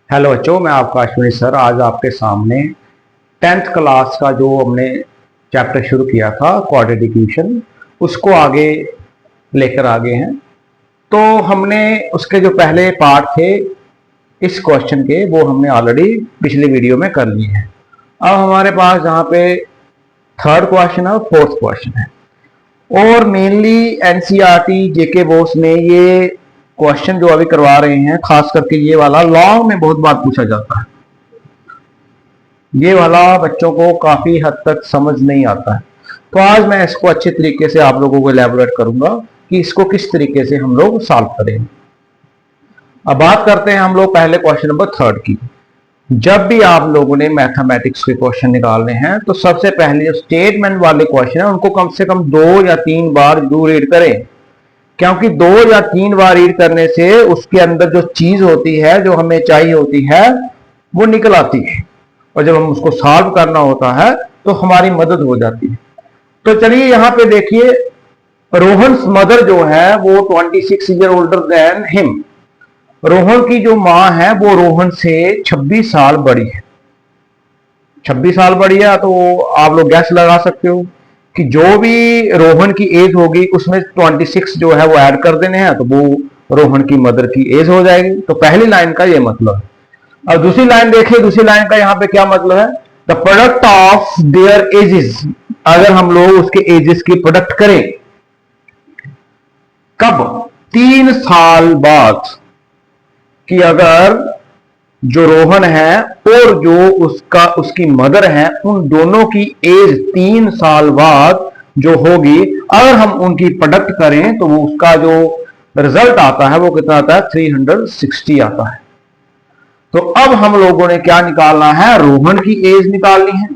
Hello बच्चों, मैं आपका अश्विनी सर आज आपके सामने 10th क्लास का जो हमने चैप्टर शुरू किया था क्वाड्रेटिक इक्वेशन उसको आगे लेकर आ गए हैं। तो हमने उसके जो पहले पार्ट थे इस क्वेश्चन के वो हमने ऑलरेडी पिछले वीडियो में कर लिए हैं। अब हमारे पास जहाँ पे थर्ड क्वेश्चन है और फोर्थ क्वेश्चन है और मेनली एनसीईआरटी जेके बोस ने ये क्वेश्चन जो अभी करवा रहे हैं खास करके ये वाला लॉन्ग में बहुत बार पूछा जाता है। ये वाला बच्चों को काफी हद तक समझ नहीं आता है, तो आज मैं इसको अच्छे तरीके से आप लोगों को एलैबोरेट करूंगा कि इसको किस तरीके से हम लोग सॉल्व करेंगे। अब बात करते हैं हम लोग पहले क्वेश्चन नंबर थर्ड की। जब भी आप लोगों ने मैथमेटिक्स के क्वेश्चन निकालने हैं तो सबसे पहले जो स्टेटमेंट वाले क्वेश्चन है उनको कम से कम 2 या 3 बार जरूर रीड करें, क्योंकि 2 या 3 बार रीड करने से उसके अंदर जो चीज होती है जो हमें चाहिए होती है वो निकल आती है और जब हम उसको सॉल्व करना होता है तो हमारी मदद हो जाती है। तो चलिए यहाँ पे देखिए, रोहन्स मदर जो है वो 26 year older than him. Rohan की जो माँ है वो रोहन से 26 साल बड़ी है। 26 साल बड़ी है तो आप लोग गैस लगा सकते हो कि जो भी रोहन की एज होगी उसमें 26 जो है वो ऐड कर देने हैं तो वो रोहन की मदर की एज हो जाएगी। तो पहली लाइन का ये मतलब है। और दूसरी लाइन देखिए, दूसरी लाइन का यहाँ पे क्या मतलब है, the product of their edges. अगर हम लोग उसके एजेस की प्रोडक्ट करें कब, 3 साल बाद, कि अगर जो रोहन है और जो उसकी मदर है उन दोनों की एज 3 साल बाद जो होगी, अगर हम उनकी प्रोडक्ट करें तो वो उसका जो रिजल्ट आता है वो कितना आता है, 360 आता है। तो अब हम लोगों ने क्या निकालना है, रोहन की एज निकालनी है,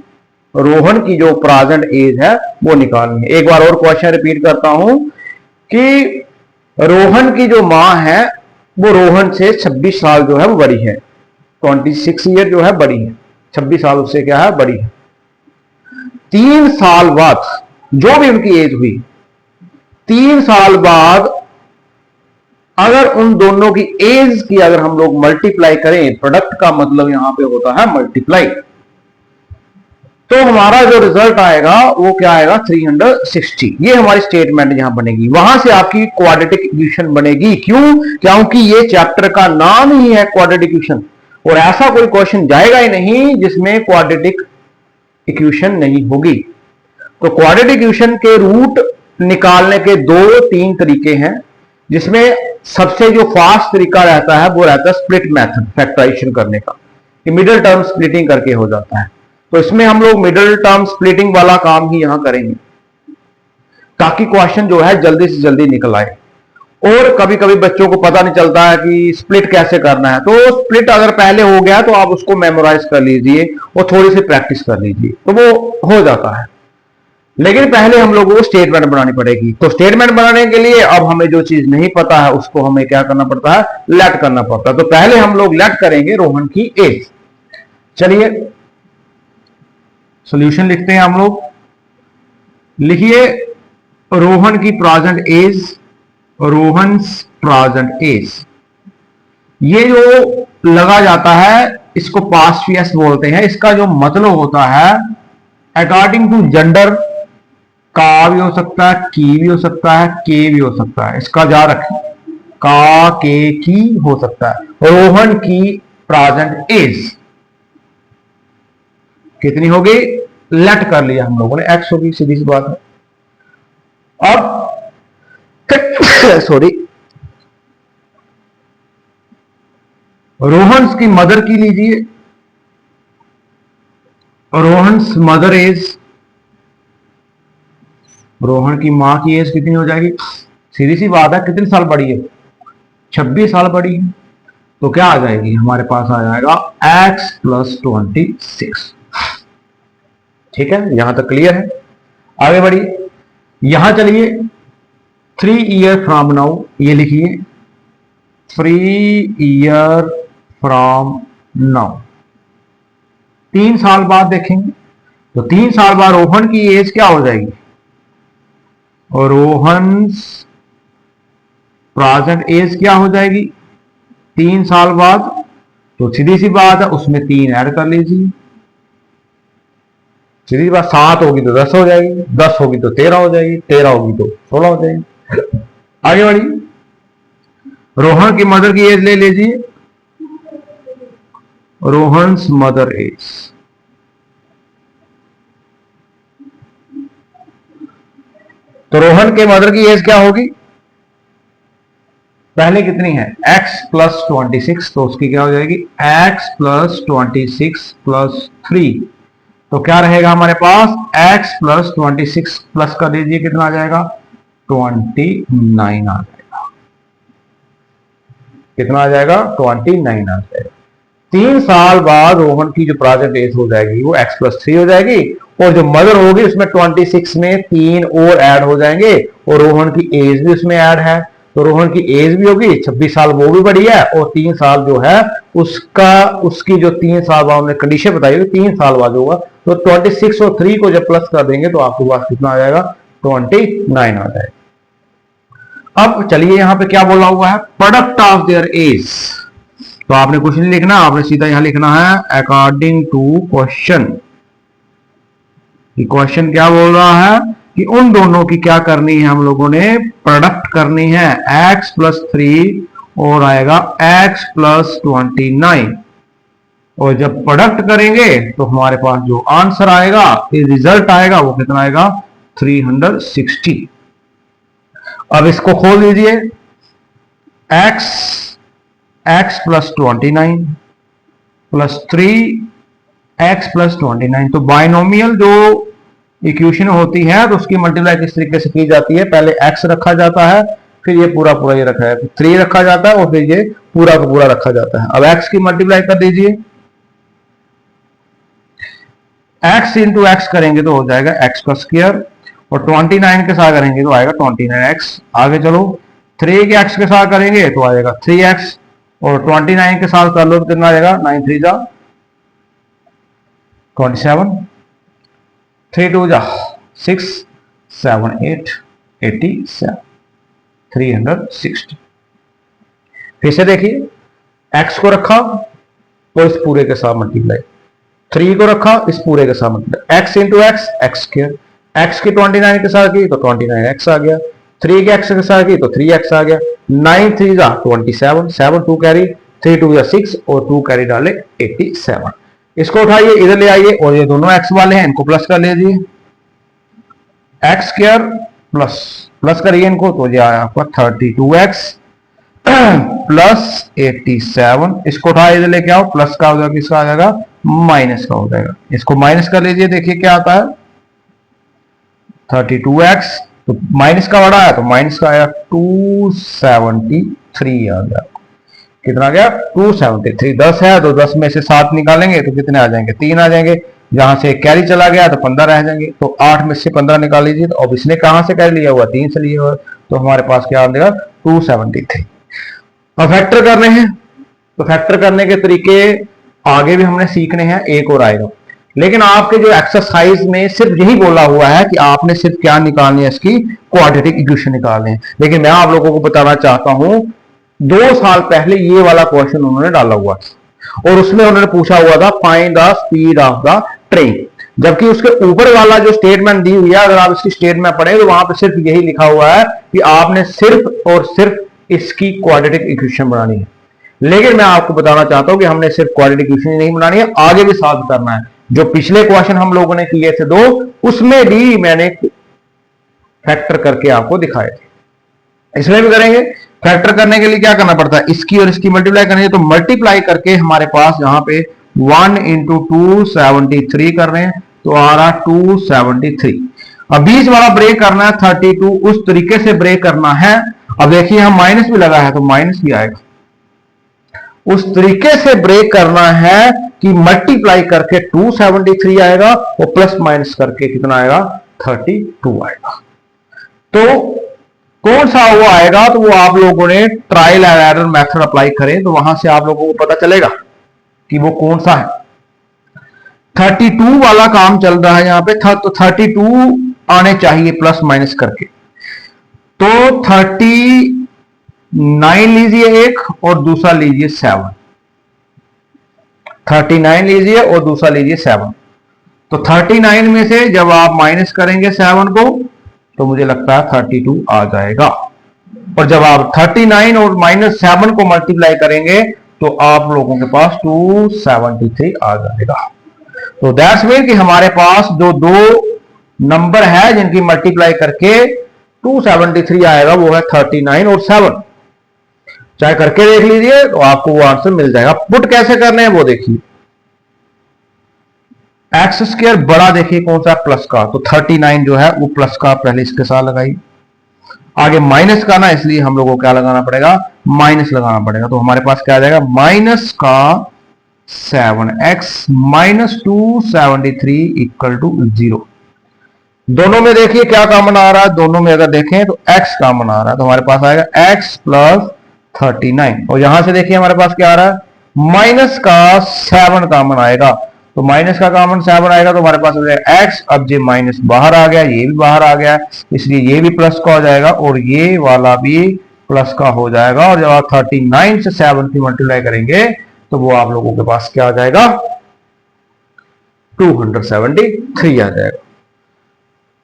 रोहन की जो प्रेजेंट एज है वो निकालनी है। एक बार और क्वेश्चन रिपीट करता हूं कि रोहन की जो मां है वो रोहन से 26 साल जो है वो बड़ी है, 26 ईयर जो है बड़ी है, 26 साल उससे क्या है बड़ी है। 3 साल बाद जो भी उनकी एज हुई, 3 साल बाद अगर उन दोनों की एज की अगर हम लोग मल्टीप्लाई करें, प्रोडक्ट का मतलब यहां पे होता है मल्टीप्लाई, तो हमारा जो रिजल्ट आएगा वो क्या आएगा, 360। ये हमारी स्टेटमेंट यहां बनेगी। वहां से आपकी क्वाड्रेटिक इक्वेशन बनेगी। क्यों? क्योंकि ये चैप्टर का नाम ही है क्वाड्रेटिक इक्वेशन और ऐसा कोई क्वेश्चन जाएगा ही नहीं जिसमें क्वाड्रेटिक इक्वेशन नहीं होगी। तो क्वाड्रेटिक इक्वेशन के रूट निकालने के 2-3 तरीके हैं, जिसमें सबसे जो फास्ट तरीका रहता है वो रहता है स्प्लिट मेथड, फैक्टराइजेशन करने का, कि मिडिल टर्म स्प्लिटिंग करके हो जाता है। तो इसमें हम लोग मिडिल टर्म स्प्लिटिंग वाला काम ही यहां करेंगे ताकि क्वेश्चन जो है जल्दी से जल्दी निकल आए। और कभी कभी बच्चों को पता नहीं चलता है कि स्प्लिट कैसे करना है, तो स्प्लिट अगर पहले हो गया तो आप उसको मेमोराइज कर लीजिए और थोड़ी सी प्रैक्टिस कर लीजिए तो वो हो जाता है। लेकिन पहले हम लोगों को स्टेटमेंट बनानी पड़ेगी। तो स्टेटमेंट बनाने के लिए अब हमें जो चीज नहीं पता है उसको हमें क्या करना पड़ता है, लेट करना पड़ता है। तो पहले हम लोग लेट करेंगे रोहन की एज। चलिए सॉल्यूशन लिखते हैं हम लोग। लिखिए रोहन की present age, Rohan's present age. ये जो लगा जाता है इसको पास्ट टेंस बोलते हैं। इसका जो मतलब होता है अकॉर्डिंग टू जेंडर, का भी हो सकता है, की भी हो सकता है, के भी हो सकता है। इसका जा रखें, का, के, की हो सकता है। रोहन की प्रेजेंट एज कितनी होगी, लेट कर लिया हम लोगों ने, एक्स होगी, सीधी सी बात है। अब सॉरी, रोहन्स की मदर की लीजिए, रोहन्स मदर एज, रोहन की मां की एज कितनी हो जाएगी, सीधी सी बात है, कितने साल बड़ी है, 26 साल बड़ी है। तो क्या आ जाएगी, हमारे पास आ जाएगा x + 26। ठीक है, यहां तक क्लियर है। आगे बढ़िए, यहां चलिए 3 ईयर फ्रॉम नाउ, ये लिखिए 3 ईयर फ्रॉम नाउ, 3 साल बाद देखेंगे। तो 3 साल बाद रोहन की एज क्या हो जाएगी, और रोहन्स प्रेजेंट एज क्या हो जाएगी 3 साल बाद, तो सीधी सी बात है, उसमें 3 ऐड कर लीजिए। सीधी बात, 7 होगी तो 10 हो जाएगी, 10 होगी तो 13 हो जाएगी, 13 होगी तो 16 हो जाएगी। आगे बढ़िए, रोहन की मदर की एज ले लीजिए। रोहन्स मदर एज, तो रोहन के मदर की एज क्या होगी? पहले कितनी है? x प्लस 26, तो उसकी क्या हो जाएगी? x प्लस 26 प्लस 3, तो क्या रहेगा हमारे पास? x प्लस 26 प्लस कर दीजिए, कितना आ जाएगा? 29 आ जाएगा। कितना आ जाएगा? 29 आ जाएगा। 3 साल बाद रोहन की जो प्रेजेंट एज हो जाएगी वो x प्लस 3 हो जाएगी, और जो मदर होगी उसमें 26 में 3 और ऐड हो जाएंगे, और रोहन की एज भी उसमें ऐड है, तो रोहन की एज भी होगी 26 साल, वो भी बढ़ी है, और 3 साल जो है उसकी जो 3 साल बाद हमने कंडीशन बताई हुई, 3 साल बाद होगा, तो 26 और 3 को जब प्लस कर देंगे तो आपके पास कितना आ जाएगा? 29 आ जाएगा। अब चलिए यहां पे क्या बोला हुआ है? प्रोडक्ट ऑफ देयर एज, तो आपने कुछ नहीं लिखना, आपने सीधा यहां लिखना है अकॉर्डिंग टू क्वेश्चन। क्वेश्चन क्या बोल रहा है कि उन दोनों की क्या करनी है? हम लोगों ने प्रोडक्ट करनी है, x प्लस 3 और आएगा x प्लस 29, और जब प्रोडक्ट करेंगे तो हमारे पास जो आंसर आएगा, रिजल्ट आएगा, वो कितना आएगा? 360। अब इसको खोल दीजिए, x plus 29 plus 3x plus 29, तो बाइनोमियल जो इक्वेशन होती है तो उसकी मल्टीप्लाई किस तरीके से की जाती है? पहले x रखा जाता है, फिर ये पूरा पूरा ये रखा है, 3 रखा जाता है, और फिर ये पूरा का पूरा रखा जाता है। अब x की मल्टीप्लाई कर दीजिए, x इंटू एक्स करेंगे तो हो जाएगा x का स्क्वायर, और 29 के साथ करेंगे तो आएगा 29x। आगे चलो, 3 के x के साथ करेंगे तो आएगा 3x, और 29 के साथ कर लो तो कितना आएगा? 9 3 जा 27, 3 2 जा 6 7 8 87, 360। फिर से देखिए, x को रखा तो इस पूरे के साथ मल्टीप्लाई, 3 को रखा इस पूरे के साथ multiply, x into x, x square, x की 29 के साथ की तो 29x आ गया, 3 के x के साथ की तो 3x आ गया, 9 3 जा 27, 7 2 कैरी, 3 2 जा 6, और 2 कैरी डाले 87। इसको उठाइए, इधर ले आइए, और ये दोनों x वाले हैं, इनको प्लस कर लीजिए, एक्स स्क्वायर प्लस प्लस करिए इनको, तो ये आया आपका 32x प्लस 87। इसको उठाइए, इधर लेके आओ, प्लस का हो जाएगा, किसका आ जाएगा? माइनस का हो जाएगा। इसको माइनस कर लीजिए, देखिए क्या आता है? 32x, तो माइनस का बड़ा है तो माइनस का आया 273 आ गया। कितना आ गया? 273। 10 है तो 10 में से 7 निकालेंगे तो कितने आ जाएंगे? 3 आ जाएंगे। जहां से कैरी चला गया तो 15 रह जाएंगे, तो 8 में से 15 निकाल लीजिए। तो अब इसने कहां से कैरी लिया हुआ? 3 से लिया हुआ, तो हमारे पास क्या आ जाएगा? 273। अब फैक्टर करने हैं, तो फैक्टर करने के तरीके आगे भी हमने सीखने हैं, एक और आएगा, लेकिन आपके जो एक्सरसाइज में सिर्फ यही बोला हुआ है कि आपने सिर्फ क्या निकालनी है? इसकी क्वाड्रेटिक इक्वेशन निकालनी है। लेकिन मैं आप लोगों को बताना चाहता हूं, 2 साल पहले ये वाला क्वेश्चन उन्होंने डाला हुआ था, और उसमें उन्होंने पूछा हुआ था find the speed of the train, जबकि उसके ऊपर वाला जो स्टेटमेंट दी हुई है, अगर आप इसकी स्टेटमेंट पढ़े तो वहां पर सिर्फ यही लिखा हुआ है कि आपने सिर्फ और सिर्फ इसकी क्वाड्रेटिक इक्वेशन बनानी है। लेकिन मैं आपको बताना चाहता हूं कि हमने सिर्फ क्वाड्रेटिक इक्वेशन नहीं बनानी है, आगे भी सॉल्व करना है। जो पिछले क्वेश्चन हम लोगों ने किए थे 2, उसमें भी मैंने फैक्टर करके आपको दिखाए थे, इसमें भी करेंगे। फैक्टर करने के लिए क्या करना पड़ता है? इसकी और इसकी मल्टीप्लाई करनी है, तो मल्टीप्लाई करके हमारे पास यहां पे 1 इंटू 273 कर रहे हैं, तो आ रहा 273। अब बीच वाला ब्रेक करना है 32, उस तरीके से ब्रेक करना है। अब देखिए हम माइनस भी लगा है तो माइनस भी आएगा, उस तरीके से ब्रेक करना है कि मल्टीप्लाई करके 273 आएगा, और प्लस माइनस करके कितना आएगा? 32 आएगा। तो कौन सा वो आएगा? तो वो आप लोगों ने trial and error method apply करें तो वहां से आप लोगों को पता चलेगा कि वो कौन सा है। 32 वाला काम चल रहा है यहां पे, तो 32 आने चाहिए प्लस माइनस करके, तो 39 लीजिए एक, और दूसरा लीजिए 7, 39 लीजिए और दूसरा लीजिए 7। तो 39 में से जब आप माइनस करेंगे 7 को तो मुझे लगता है 32 आ जाएगा। और जब आप 39 और -7 को मल्टीप्लाई करेंगे तो आप लोगों के पास 273 आ जाएगा। तो दैट्स मीन कि हमारे पास जो दो नंबर है जिनकी मल्टीप्लाई करके 273 आएगा वो है 39 और 7। चाहे करके देख लीजिए तो आपको वो आंसर मिल जाएगा। पुट कैसे करने हैं वो देखिए। एक्स स्क्वायर बड़ा देखिए कौन सा प्लस का, तो 39 जो है वो प्लस का पहले इसके साथ लगाई। आगे माइनस का ना, इसलिए हम लोगों को क्या लगाना पड़ेगा, माइनस लगाना पड़ेगा। तो हमारे पास क्या आ जाएगा, माइनस का 7x माइनस 273 इक्वल टू 0। दोनों में देखिए क्या कॉमन आ रहा है, दोनों में अगर देखें तो x कॉमन आ रहा है, तो हमारे पास आएगा x प्लस 39। और यहां से देखिए हमारे पास क्या आ रहा है, माइनस का 7 कॉमन आएगा। तो माइनस का कॉमन 7 आएगा तो हमारे पास हो जाएगा x। अब ये माइनस बाहर आ गया, ये भी बाहर आ गया, इसलिए ये भी प्लस का हो जाएगा और ये वाला भी प्लस का हो जाएगा। और जब आप 39 से 7 की मल्टीप्लाई करेंगे तो वो आप लोगों के पास क्या आ जाएगा, 273 आ जाएगा।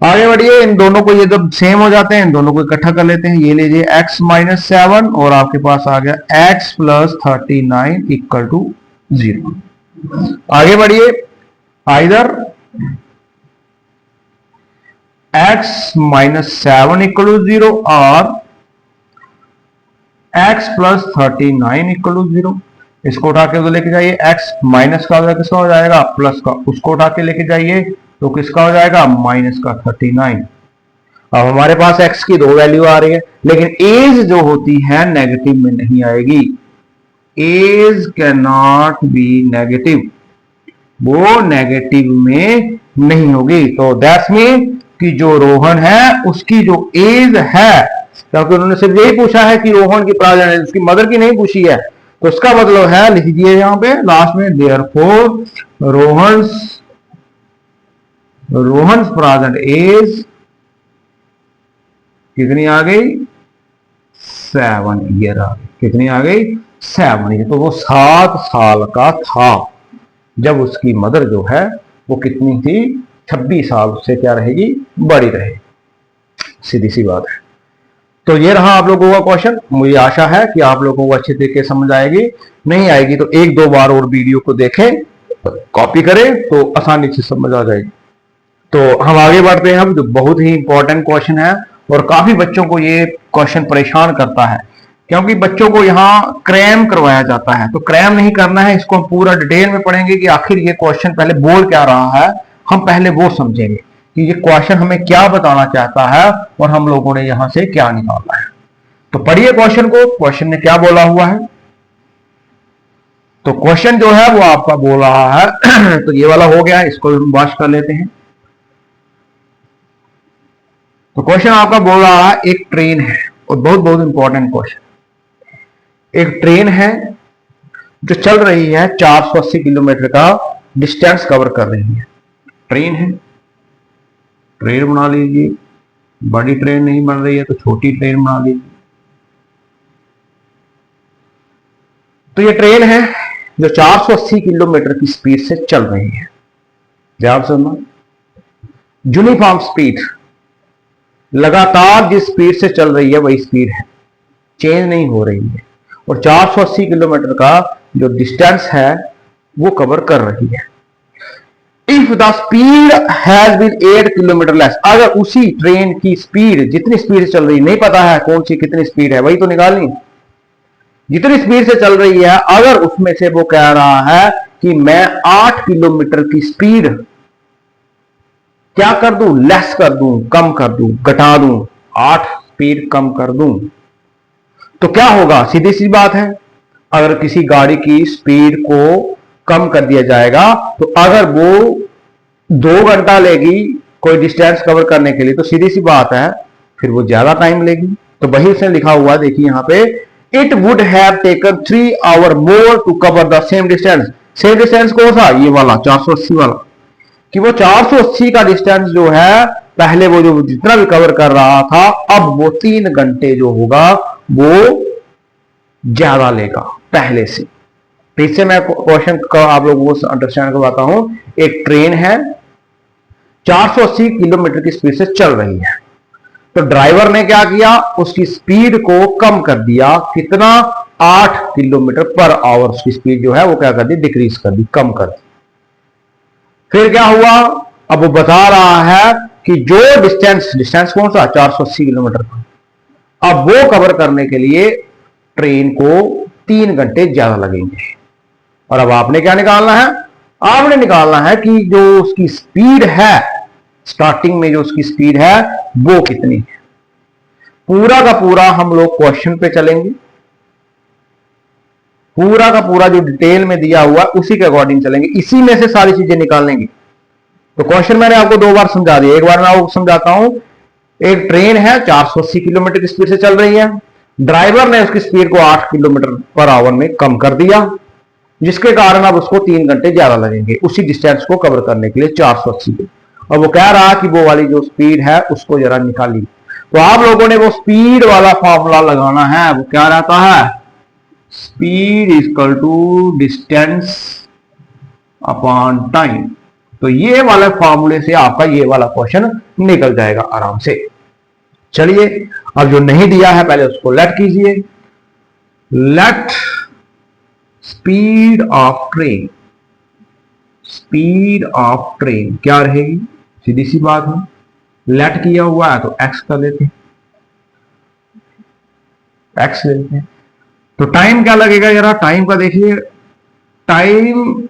आगे बढ़िए, इन दोनों को ये जब सेम हो जाते हैं इन दोनों को इकट्ठा कर लेते हैं। ये लीजिए x माइनस 7 और आपके पास आ गया x प्लस 39 इक्वल टू 0। आगे बढ़िए, either x minus 7 equal to 0 और x प्लस 39 इक्वल टू 0। इसको उठा के उधर लेके जाइए, x माइनस का किसका हो जाएगा, प्लस का। उसको उठा के लेके जाइए तो किसका हो जाएगा, माइनस का 39। अब हमारे पास x की दो वैल्यू आ रही है, लेकिन एज जो होती है नेगेटिव में नहीं आएगी। Age can not be negative, वो नेगेटिव में नहीं होगी। तो दैट्स मीन कि जो रोहन है उसकी जो एज है, क्योंकि उन्होंने सिर्फ यही पूछा है कि रोहन की प्राइवेट, उसकी मदर की नहीं पूछी है, तो इसका मतलब है, लिख दिए यहां पे लास्ट में, देयरफॉर रोहन्स प्रेजेंट एज कितनी आ गई, 7 ईयर आ गई। कितनी आ गई, 7 ईयर। तो वो 7 साल का था जब उसकी मदर जो है वो कितनी थी, 26 साल से क्या रहेगी, बड़ी रहेगी। सीधी सी बात है। तो ये रहा आप लोगों का क्वेश्चन। मुझे आशा है कि आप लोगों को अच्छे तरीके से समझ आएगी। नहीं आएगी तो एक दो बार और वीडियो को देखें, कॉपी करें तो आसानी से समझ आ जाएगी। तो हम आगे बढ़ते हैं। अब जो बहुत ही इंपॉर्टेंट क्वेश्चन है और काफी बच्चों को ये क्वेश्चन परेशान करता है, क्योंकि बच्चों को यहाँ क्रैम करवाया जाता है। तो क्रैम नहीं करना है, इसको हम पूरा डिटेल में पढ़ेंगे कि आखिर ये क्वेश्चन पहले बोल क्या रहा है, हम पहले वो समझेंगे कि ये क्वेश्चन हमें क्या बताना चाहता है और हम लोगों ने यहां से क्या निकाला है। तो पढ़िए क्वेश्चन को, क्वेश्चन ने क्या बोला हुआ है। तो क्वेश्चन जो है वो आपका बोल रहा है तो ये वाला हो गया, इसको हम वॉश कर लेते हैं। तो क्वेश्चन आपका बोल रहा है, एक ट्रेन है, और बहुत बहुत इंपॉर्टेंट क्वेश्चन। एक ट्रेन है जो चल रही है, 480 किलोमीटर का डिस्टेंस कवर कर रही है। ट्रेन है, ट्रेन बना लीजिए, बड़ी ट्रेन नहीं बन रही है तो छोटी ट्रेन बना लीजिए। तो ये ट्रेन है जो 480 किलोमीटर की स्पीड से चल रही है। ध्यान सुनना, यूनिफॉर्म स्पीड, लगातार जिस स्पीड से चल रही है वही स्पीड है, चेंज नहीं हो रही है। और 480 किलोमीटर का जो डिस्टेंस है वो कवर कर रही है। If the speed has been 8 kilometre less, अगर उसी ट्रेन की स्पीड, जितनी स्पीड से चल रही है, नहीं पता है कौन सी कितनी स्पीड है, वही तो निकालनी, जितनी स्पीड से चल रही है, अगर उसमें से वो कह रहा है कि मैं 8 किलोमीटर की स्पीड क्या कर दूं, लेस कर दूं, कम कर दूं, घटा दूं, 8 स्पीड कम कर दूं, तो क्या होगा। सीधी सी बात है, अगर किसी गाड़ी की स्पीड को कम कर दिया जाएगा तो अगर वो 2 घंटा लेगी कोई डिस्टेंस कवर करने के लिए, तो सीधी सी बात है फिर वो ज्यादा टाइम लेगी। तो वही उसने लिखा हुआ, देखिए यहां पे, it would have taken 3 hour more to cover the same distance. Same distance कौन सा, ये वाला 480 वाला, कि वो 480 का डिस्टेंस जो है पहले वो जो जितना भी कवर कर रहा था, अब वो 3 घंटे जो होगा वो ज्यादा लेगा पहले से। तो इससे मैं क्वेश्चन का आप लोगों को अंडरस्टैंड करवाता हूं। एक ट्रेन है 480 किलोमीटर की स्पीड से चल रही है, तो ड्राइवर ने क्या किया, उसकी स्पीड को कम कर दिया। कितना? 8 किलोमीटर पर आवर उसकी स्पीड जो है वो क्या कर दी, डिक्रीज कर दी, कम कर दी। फिर क्या हुआ, अब वो बता रहा है कि जो डिस्टेंस कौन सा, 480 किलोमीटर का, अब वो कवर करने के लिए ट्रेन को 3 घंटे ज्यादा लगेंगे। और अब आपने क्या निकालना है, आपने निकालना है कि जो उसकी स्पीड है, स्टार्टिंग में जो उसकी स्पीड है वो कितनी है। पूरा का पूरा हम लोग क्वेश्चन पे चलेंगे, पूरा का पूरा जो डिटेल में दिया हुआ उसी के अकॉर्डिंग चलेंगे, इसी में से सारी चीजें निकालेंगे। तो क्वेश्चन मैंने आपको 2 बार समझा दिया, एक बार मैं आपको समझाता हूं। एक ट्रेन है 480 किलोमीटर की स्पीड से चल रही है, ड्राइवर ने उसकी स्पीड को 8 किलोमीटर पर आवर में कम कर दिया, जिसके कारण अब उसको 3 घंटे ज्यादा लगेंगे उसी डिस्टेंस को कवर करने के लिए 480 के। और वो कह रहा कि वो वाली जो स्पीड है उसको जरा निकाली। तो आप लोगों ने वो स्पीड वाला फॉर्मूला लगाना है, वो क्या रहता है, speed equal to distance upon time. तो ये वाले फॉर्मूले से आपका ये वाला क्वेश्चन निकल जाएगा आराम से। चलिए, अब जो नहीं दिया है पहले उसको लेट कीजिए। Let speed of train, speed of train क्या रहेगी, सीधी सी बात है, लेट किया हुआ है तो एक्स कर लेते हैं, एक्स लेते हैं। तो टाइम क्या लगेगा, जरा टाइम का देखिए, टाइम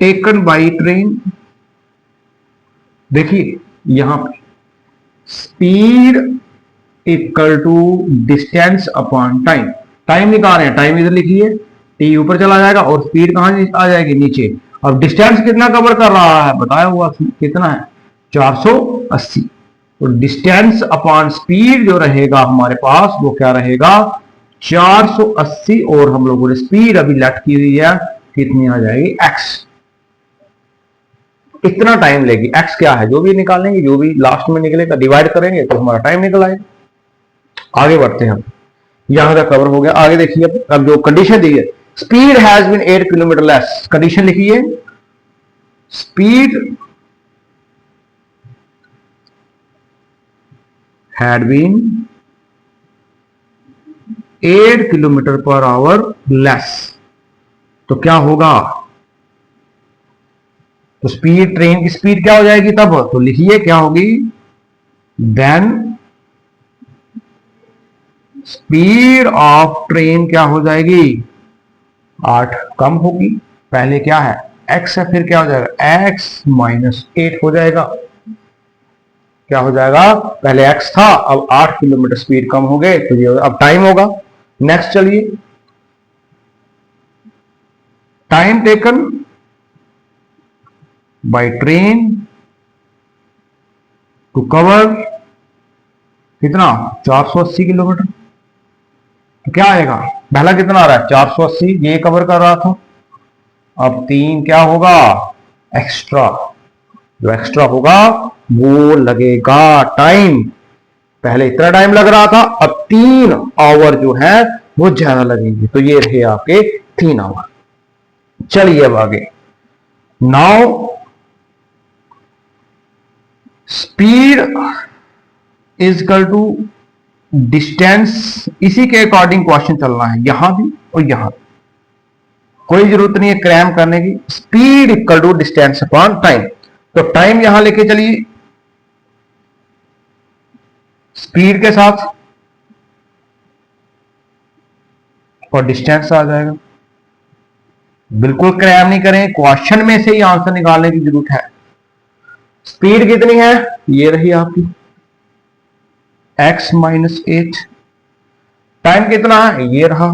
टेकन बाई ट्रेन, देखिए यहां पे speed equal to distance upon time. Time निकाल रहे हैं, टाइम इधर लिखिए, टी ऊपर चला जाएगा और स्पीड कहां आ जाएगी, नीचे। अब डिस्टेंस कितना कवर कर रहा है बताया हुआ, कितना है, 480। तो डिस्टेंस अपॉन स्पीड जो रहेगा हमारे पास वो क्या रहेगा, 480। और हम लोगों ने स्पीड अभी लेट की हुई है, कितनी आ जाएगी, एक्स। इतना टाइम लेगी, एक्स क्या है, जो भी निकालेंगे, जो भी लास्ट में निकलेगा डिवाइड करेंगे तो हमारा टाइम निकल आएगा। आगे बढ़ते हैं हम, यहां तक कवर हो गया। आगे देखिए, अब जो कंडीशन दी है, speed has been 8 kilometre less, condition लिखिए, speed had been 8 kilometre per hour less. तो क्या होगा, तो स्पीड, ट्रेन की स्पीड क्या हो जाएगी तब, तो लिखिए क्या होगी, देन स्पीड ऑफ ट्रेन क्या हो जाएगी, 8 कम होगी। पहले क्या है, x है, फिर क्या हो जाएगा, x माइनस 8 हो जाएगा। क्या हो जाएगा, पहले x था, अब 8 किलोमीटर स्पीड कम हो गए, तो ये अब टाइम होगा। नेक्स्ट चलिए, time taken by train to cover कितना, 480 किलोमीटर। तो क्या आएगा, पहला कितना आ रहा है, 480, ये कवर कर रहा था। अब 3 क्या होगा, एक्स्ट्रा, जो एक्स्ट्रा होगा वो लगेगा टाइम। पहले इतना टाइम लग रहा था, अब 3 आवर जो है वो ज्यादा लगेंगे, तो ये रहे आपके 3 आवर। चलिए अब आगे, now speed is equal to distance, इसी के अकॉर्डिंग क्वेश्चन चलना है, यहां भी और यहां भी, कोई जरूरत नहीं है क्रैम करने की। Speed equal to distance upon time, तो टाइम यहां लेके चलिए स्पीड के साथ, और डिस्टेंस आ जाएगा। बिल्कुल क्रैम नहीं करें, क्वेश्चन में से ही आंसर निकालने की जरूरत है। स्पीड कितनी है, ये रही आपकी x माइनस 8, टाइम कितना है, ये रहा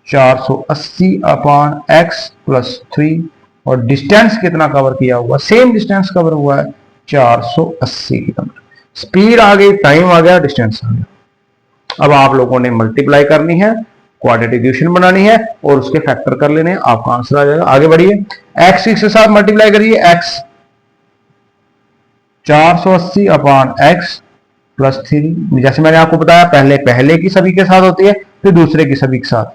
480 अपॉन x प्लस 3, और डिस्टेंस कितना कवर किया हुआ, सेम डिस्टेंस कवर हुआ है 480 किलोमीटर। स्पीड आ गई, टाइम आ गया, डिस्टेंस आ गया। अब आप लोगों ने मल्टीप्लाई करनी है, क्वाड्रेटिक इक्वेशन बनानी है और उसके फैक्टर कर लेने हैं, आपका आंसर आ जाएगा। आगे बढ़िए, x के साथ मल्टीप्लाई करिए, x 480 अपॉन x प्लस 3, जैसे मैंने आपको बताया पहले की सभी के साथ होती है, फिर दूसरे की सभी के साथ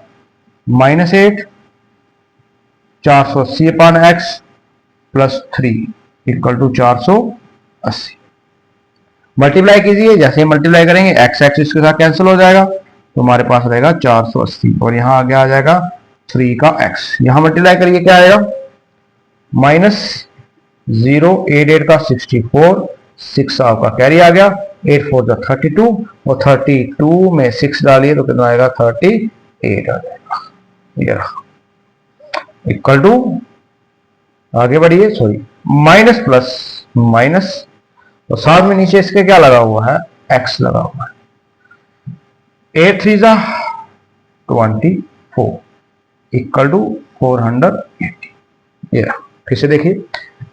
-8 480/x plus 3 equal to 480। Multiply कीजिए, जैसे ही मल्टीप्लाई करेंगे एक्स एक्स इसके साथ कैंसिल हो जाएगा तो हमारे पास रहेगा 480 और यहां आगे आ जाएगा 3 का x। यहां मल्टीप्लाई करिए क्या आएगा -0 8 8 का 64 6 आपका कैरी आ गया 8 4 का 32 और 32 में 6 डालिए तो कितना आएगा 38 आ जाएगा। ये रहा इक्वल टू, आगे बढ़िए सॉरी माइनस प्लस माइनस और साथ में नीचे इसके क्या लगा हुआ है x लगा हुआ है 8 3 जा 24 इक्वल टू 480। ये फिर से देखिए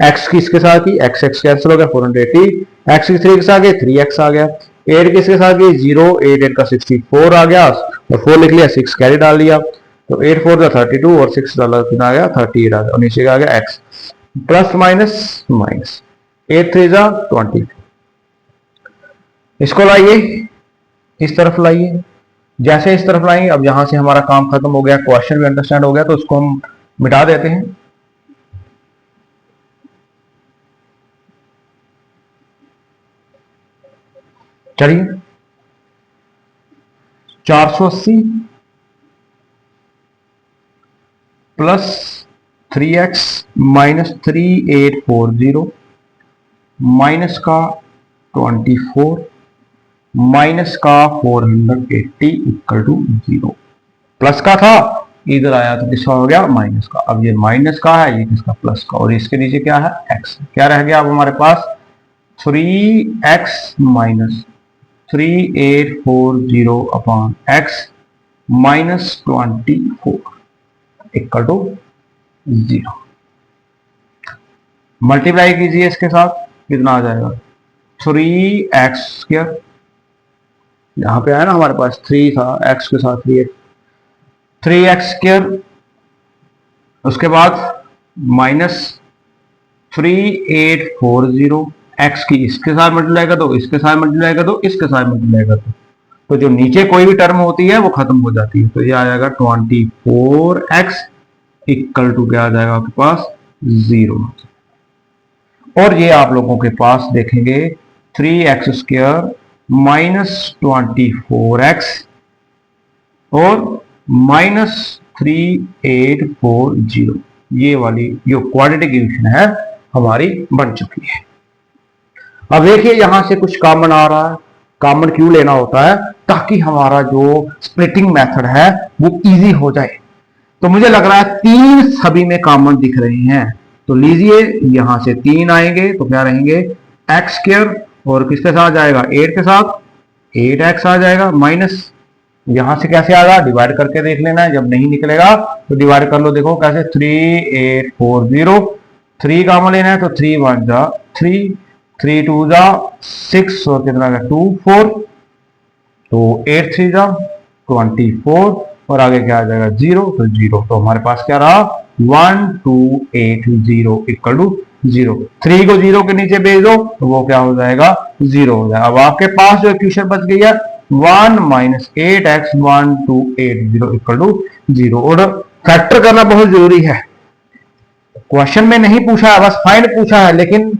x की इसके साथ की x x कैंसिल हो गया 480, x की 3 के साथ 3x आ गया, 8 की इसके साथ 0 8 8 का 64 आ गया और 4 लिख लिया 6 कैरी डाल लिया तो 8 4 का 32 और 6 डाला कितना आ गया 38 आ गया और नीचे आ गया x प्लस माइनस माइनस 8 3 जा 20। इसको लाइए इस तरफ लाइए, जैसे इस तरफ लाएंगे अब यहां से हमारा काम खत्म हो गया, क्वेश्चन भी अंडरस्टैंड हो गया तो उसको हम मिटा देते हैं। चलिए 480 प्लस 3x माइनस 3840 माइनस का 24 माइनस का 480 इक्वल टू 0। प्लस का था इधर आया तो किसका हो गया माइनस का। अब ये माइनस का है ये किसका प्लस का और इसके नीचे क्या है x। क्या रह गया अब हमारे पास 3x minus 3840 upon x minus 24 equal to 0। Multiply कीजिए इसके साथ कितना आ जाएगा 3x², यहां पे आया ना हमारे पास 3 था x के साथ 3x², उसके बाद माइनस 3840 x की इसके साथ मल्टीप्लाई कर दो इसके साथ मल्टीप्लाई कर दो इसके साथ मल्टीप्लाई कर दो तो जो नीचे कोई भी टर्म होती है वो खत्म हो जाती है तो ये आ जाएगा 24x इक्वल टू क्या आ जाएगा आपके पास 0। और ये आप लोगों के पास देखेंगे 3x² माइनस 24x और माइनस 3840 ये वाली जो क्वाड्रेटिक इक्वेशन है हमारी बन चुकी है। अब देखिए यहां से कुछ कॉमन आ रहा है, कॉमन क्यों लेना होता है ताकि हमारा जो स्प्लिटिंग मेथड है वो इजी हो जाए। तो मुझे लग रहा है 3 सभी में कॉमन दिख रहे हैं तो लीजिए यहां से 3 आएंगे तो क्या रहेंगे x² और किसके साथ जाएगा 8 के साथ 8x आ जाएगा माइनस यहां से कैसे आएगा डिवाइड करके देख लेना है, जब नहीं निकलेगा तो डिवाइड कर लो। देखो कैसे 3840 3 कॉमन लेना है तो 3 1 जा 3 3 2 जा 6 और कितना का 2 4 तो 8 3 जा 24 और आगे क्या आ जाएगा 0 तो 0 तो हमारे पास क्या रहा 1280 इक्वल टू 0। 3 को 0 के नीचे भेज दो तो वो क्या हो जाएगा 0 हो जाएगा। अब आपके पास जो इक्वेशन बच गई है 1 माइनस 8x 1280 इक्वल टू 0 और फैक्टर करना बहुत जरूरी है। क्वेश्चन में नहीं पूछा है बस फाइंड पूछा है, लेकिन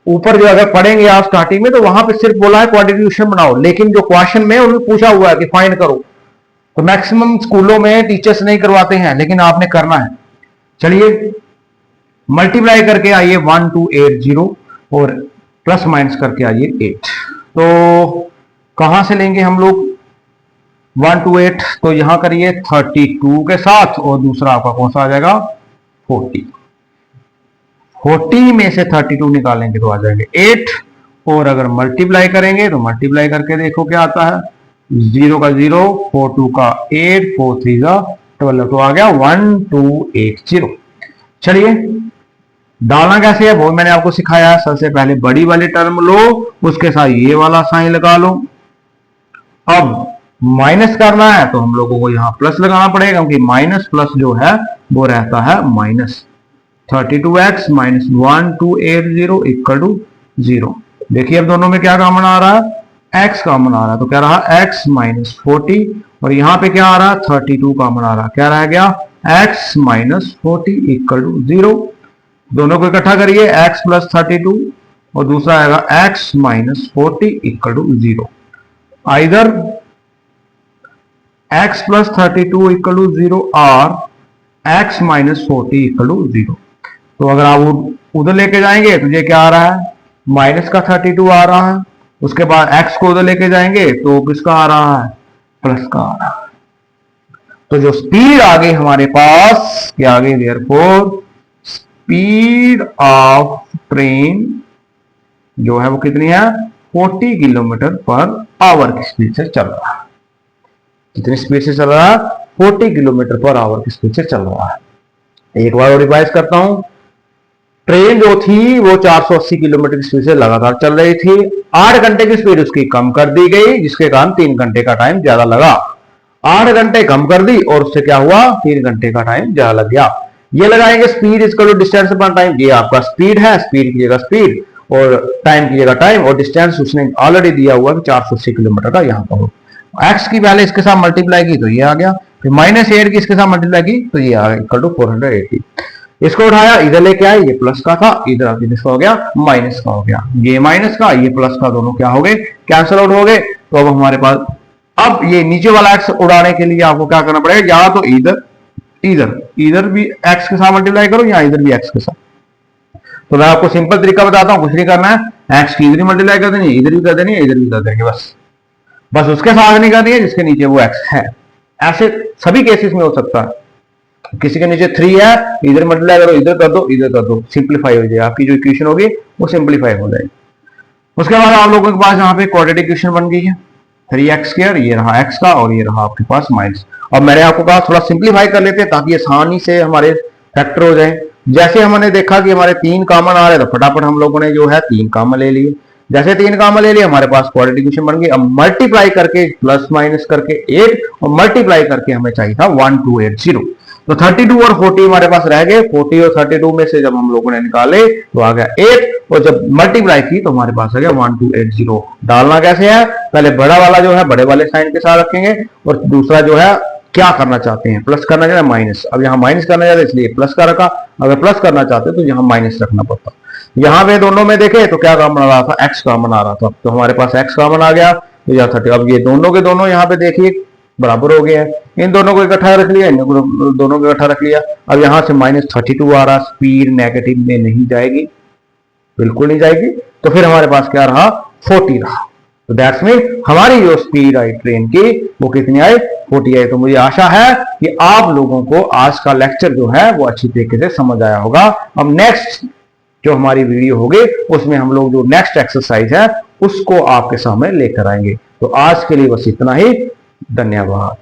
ऊपर जो अगर पढ़ेंगे आप स्टार्टिंग में तो वहां पे सिर्फ बोला है क्वाड्रेटिक बनाओ, लेकिन जो क्वेश्चन में उन्होंने पूछा हुआ है कि फाइंड करो तो मैक्सिमम स्कूलों में टीचर्स नहीं करवाते हैं लेकिन आपने करना है। चलिए मल्टीप्लाई करके आइए 1280 और प्लस माइनस करके आइए 8। तो कहां से लेंगे हम लोग 128 तो यहां करिए 32 के साथ और दूसरा आपका कौन सा आ जाएगा 40 में से 32 निकालेंगे तो आ जाएंगे 8 और अगर मल्टीप्लाई करेंगे तो मल्टीप्लाई करके देखो क्या आता है 0 का 0 4 2 का 8 4 3 का 12 तो आ गया 1280। चलिए डालना कैसे है वो मैंने आपको सिखाया है। सबसे पहले बड़ी वाली टर्म लो उसके साथ ये वाला साइन लगा लो। अब माइनस करना है तो हम लोगों को यहां प्लस लगाना पड़ेगा क्योंकि माइनस प्लस जो है वो रहता है minus 32x minus 1280 equal to 0। देखिए अब दोनों में क्या कॉमन आ रहा है x कॉमन आ रहा है, तो क्या रहा x माइनस 40, और यहां पे क्या आ रहा है 32 कॉमन आ रहा है, क्या रह गया x माइनस 40 इक्वल टू 0। दोनों को इकट्ठा करिए, x प्लस 32 और दूसरा आएगा x minus 40 equal to 0। Either x plus 32 equal to 0 और x माइनस 40 इक्वल टू 0। तो अगर आप उधर लेके जाएंगे तो ये क्या आ रहा है, माइनस का 32 आ रहा है, उसके बाद x को उधर लेके जाएंगे तो किसका आ रहा है, प्लस का आ रहा है। तो जो स्पीड आ गई हमारे पास क्या आ गई, देयरफॉर स्पीड ऑफ ट्रेन जो है वो कितनी है, 40 किलोमीटर पर आवर की स्पीड से चल रहा है। कितनी स्पीड से चल रहा है, 40 किलोमीटर पर आवर की स्पीड से चल रहा है। एक बार और रिवाइज करता हूं, ट्रेन जो थी वो 480 किलोमीटर की स्पीड से लगातार चल रही थी। 8 घंटे की स्पीड उसकी कम कर दी गई, जिसके कारण 3 घंटे का टाइम ज्यादा लगा। 8 घंटे कम कर दी और उससे क्या हुआ, 3 घंटे का टाइम ज्यादा लग गया। ये लगाएंगे speed equal to distance upon time, ये आपका स्पीड है, स्पीड की जगह स्पीड और टाइम की जगह टाइम, और डिस्टेंस उसने ऑलरेडी दिया हुआ 480 किलोमीटर का, यहाँ पर एक्स की वैल्यू इसके साथ मल्टीप्लाई की तो ये आ गया, फिर माइनस 8 की इसके साथ मल्टीप्लाई की तो ये आ गया इक्वल टू 480। इसको उठाया, इधर लेके आए, ये प्लस का था, इधर आके इसका हो गया माइनस का हो गया, ये माइनस का ये प्लस का, दोनों क्या हो गए, कैंसिल आउट हो गए। तो अब हमारे पास, अब ये नीचे वाला एक्स उड़ाने के लिए आपको क्या करना पड़ेगा, या तो इधर इधर इधर भी एक्स के साथ मल्टीप्लाई करो या इधर भी एक्स के साथ। तो मैं आपको सिंपल तरीका बताता हूं, कुछ नहीं करना है, एक्स की इधर ही मल्टीप्लाई कर देनी है, इधर भी कर देनी है, इधर भी कर देंगे, बस उसके साथ नहीं करनी है जिसके नीचे वो एक्स है। ऐसे सभी केसेस में हो सकता है, किसी के नीचे 3 है, इधर मल्टीप्लाई करो, इधर कर दो, इधर कर दो, सिंप्लीफाई हो जाए, आपकी जो इक्वेशन होगी वो सिंप्लीफाई हो जाएगी। उसके बाद आप लोगों के पास यहाँ पे क्वाड्रेटिक इक्वेशन बन गई है, 3x², ये रहा x का और ये रहा आपके पास माइनस। और मैंने आपको कहा थोड़ा सिंप्लीफाई कर लेते हैं ताकि आसानी से हमारे फैक्टर हो जाए। जैसे हमने देखा कि हमारे 3 कॉमन आ रहे तो फटाफट हम लोगों ने जो है 3 कॉमन ले लिए, जैसे 3 कॉमन ले लिए हमारे पास क्वाड्रेटिक इक्वेशन बन गई। अब मल्टीप्लाई करके प्लस माइनस करके 8 और मल्टीप्लाई करके हमें चाहिए था 1280। तो 32 और 40 हमारे पास रह गए, 40 और 32 में से जब हम लोगों ने निकाले तो आ गया 8, और जब मल्टीप्लाई की तो हमारे पास आ गया 1280। डालना कैसे है, पहले बड़ा वाला जो है बड़े वाले साइन के साथ रखेंगे, और दूसरा जो है क्या करना चाहते हैं, प्लस करना चाहते हैं माइनस। अब यहाँ माइनस करना चाहते हैं इसलिए प्लस का रखा, अगर प्लस करना चाहते तो यहाँ माइनस रखना पड़ता। यहाँ पे दोनों में देखे तो क्या कॉमन आ रहा था, एक्स कॉमन आ रहा था, तो हमारे पास एक्स कॉमन आ गया, तो यहाँ 30। अब ये दोनों के दोनों यहाँ पे देखिए बराबर हो गए हैं, इन दोनों को इकट्ठा रख लिया, इन दोनों को इकट्ठा रख लिया। अब यहाँ से -32 आ रहा, स्पीड नेगेटिव में नहीं जाएगी, बिल्कुल नहीं जाएगी, तो फिर हमारे पास क्या रहा, 40 रहा। तो दैट्स मीन हमारी जो स्पीड आई ट्रेन की वो कितनी आई, 40 आई। तो मुझे आशा है कि आप लोगों को आज का लेक्चर जो है वो अच्छी तरीके से समझ आया होगा। अब नेक्स्ट जो हमारी वीडियो होगी उसमें हम लोग जो नेक्स्ट एक्सरसाइज है उसको आपके सामने लेकर आएंगे। तो आज के लिए बस इतना ही, धन्यवाद।